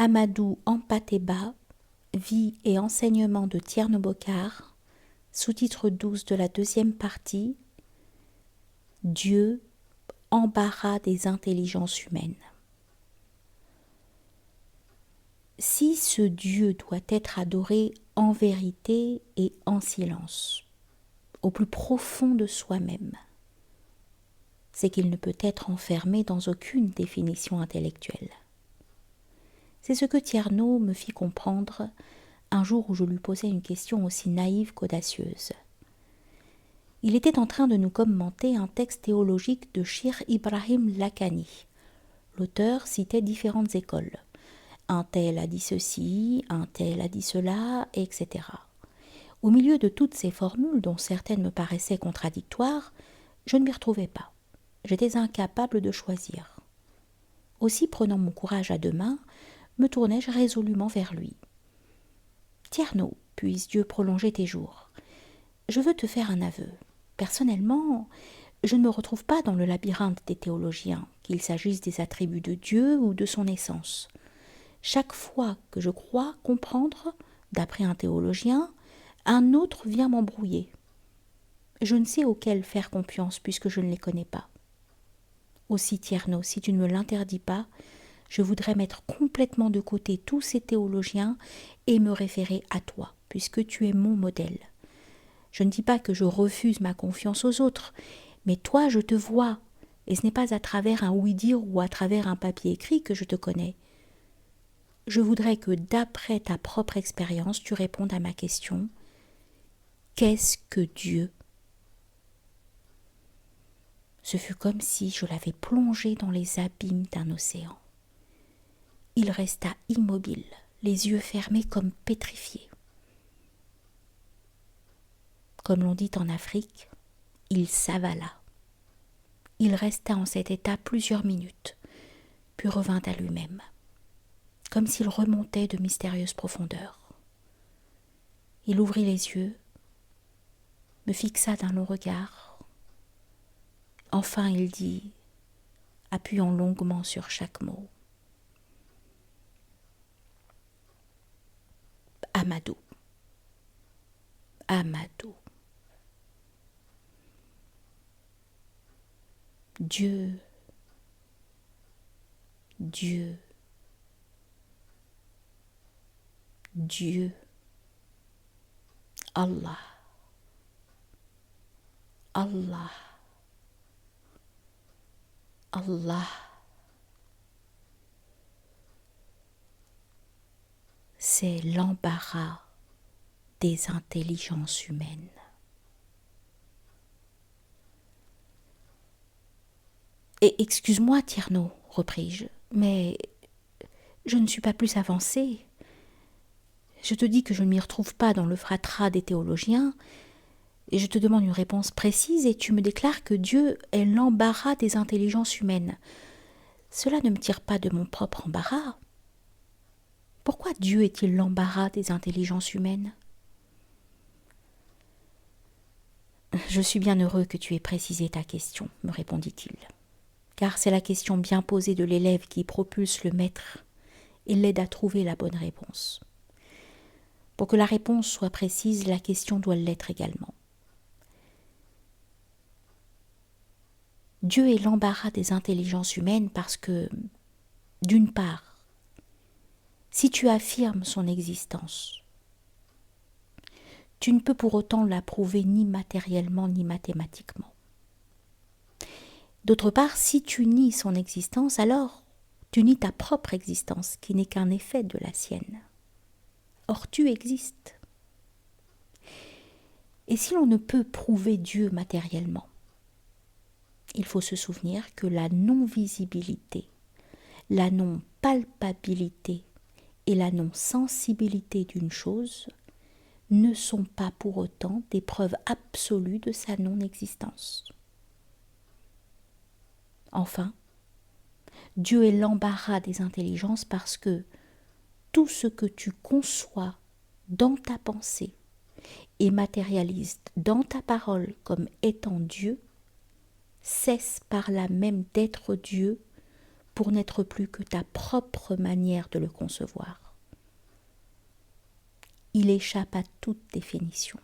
Amadou Ampateba, Vie et enseignement de Tierno Bokar, sous-titre 12 de la deuxième partie, Dieu, embarras des intelligences humaines. Si ce Dieu doit être adoré en vérité et en silence, au plus profond de soi-même, c'est qu'il ne peut être enfermé dans aucune définition intellectuelle. C'est ce que Tierno me fit comprendre un jour où je lui posais une question aussi naïve qu'audacieuse. Il était en train de nous commenter un texte théologique de Shir Ibrahim Lakhani. L'auteur citait différentes écoles. Un tel a dit ceci, un tel a dit cela, etc. Au milieu de toutes ces formules, dont certaines me paraissaient contradictoires, je ne m'y retrouvais pas. J'étais incapable de choisir. Aussi, prenant mon courage à deux mains, me tournai-je résolument vers lui. « Tierno, puisse Dieu prolonger tes jours. Je veux te faire un aveu. Personnellement, je ne me retrouve pas dans le labyrinthe des théologiens, qu'il s'agisse des attributs de Dieu ou de son essence. Chaque fois que je crois comprendre, d'après un théologien, un autre vient m'embrouiller. Je ne sais auquel faire confiance puisque je ne les connais pas. Aussi, Tierno, si tu ne me l'interdis pas, je voudrais mettre complètement de côté tous ces théologiens et me référer à toi, puisque tu es mon modèle. Je ne dis pas que je refuse ma confiance aux autres, mais toi, je te vois, et ce n'est pas à travers un oui-dire ou à travers un papier écrit que je te connais. Je voudrais que, d'après ta propre expérience, tu répondes à ma question. Qu'est-ce que Dieu ? Ce fut comme si je l'avais plongé dans les abîmes d'un océan. Il resta immobile, les yeux fermés comme pétrifié. Comme l'on dit en Afrique, il s'avala. Il resta en cet état plusieurs minutes, puis revint à lui-même, comme s'il remontait de mystérieuses profondeurs. Il ouvrit les yeux, me fixa d'un long regard. Enfin il dit, appuyant longuement sur chaque mot, « Amadou, Amadou. Dieu, Dieu, Dieu, Allah, Allah, Allah. » C'est l'embarras des intelligences humaines. Et excuse-moi, Tierno, repris-je, mais je ne suis pas plus avancée. Je te dis que je ne m'y retrouve pas dans le fratras des théologiens, et je te demande une réponse précise, et tu me déclares que Dieu est l'embarras des intelligences humaines. Cela ne me tire pas de mon propre embarras. Pourquoi Dieu est-il l'embarras des intelligences humaines ? Je suis bien heureux que tu aies précisé ta question, me répondit-il, car c'est la question bien posée de l'élève qui propulse le maître et l'aide à trouver la bonne réponse. Pour que la réponse soit précise, la question doit l'être également. Dieu est l'embarras des intelligences humaines parce que, d'une part, si tu affirmes son existence, tu ne peux pour autant la prouver ni matériellement ni mathématiquement. D'autre part, si tu nies son existence, alors tu nies ta propre existence, qui n'est qu'un effet de la sienne. Or, tu existes. Et si l'on ne peut prouver Dieu matériellement, il faut se souvenir que la non-visibilité, la non-palpabilité et la non-sensibilité d'une chose ne sont pas pour autant des preuves absolues de sa non-existence. Enfin, Dieu est l'embarras des intelligences parce que tout ce que tu conçois dans ta pensée et matérialises dans ta parole comme étant Dieu cesse par là même d'être Dieu pour n'être plus que ta propre manière de le concevoir. Il échappe à toute définition.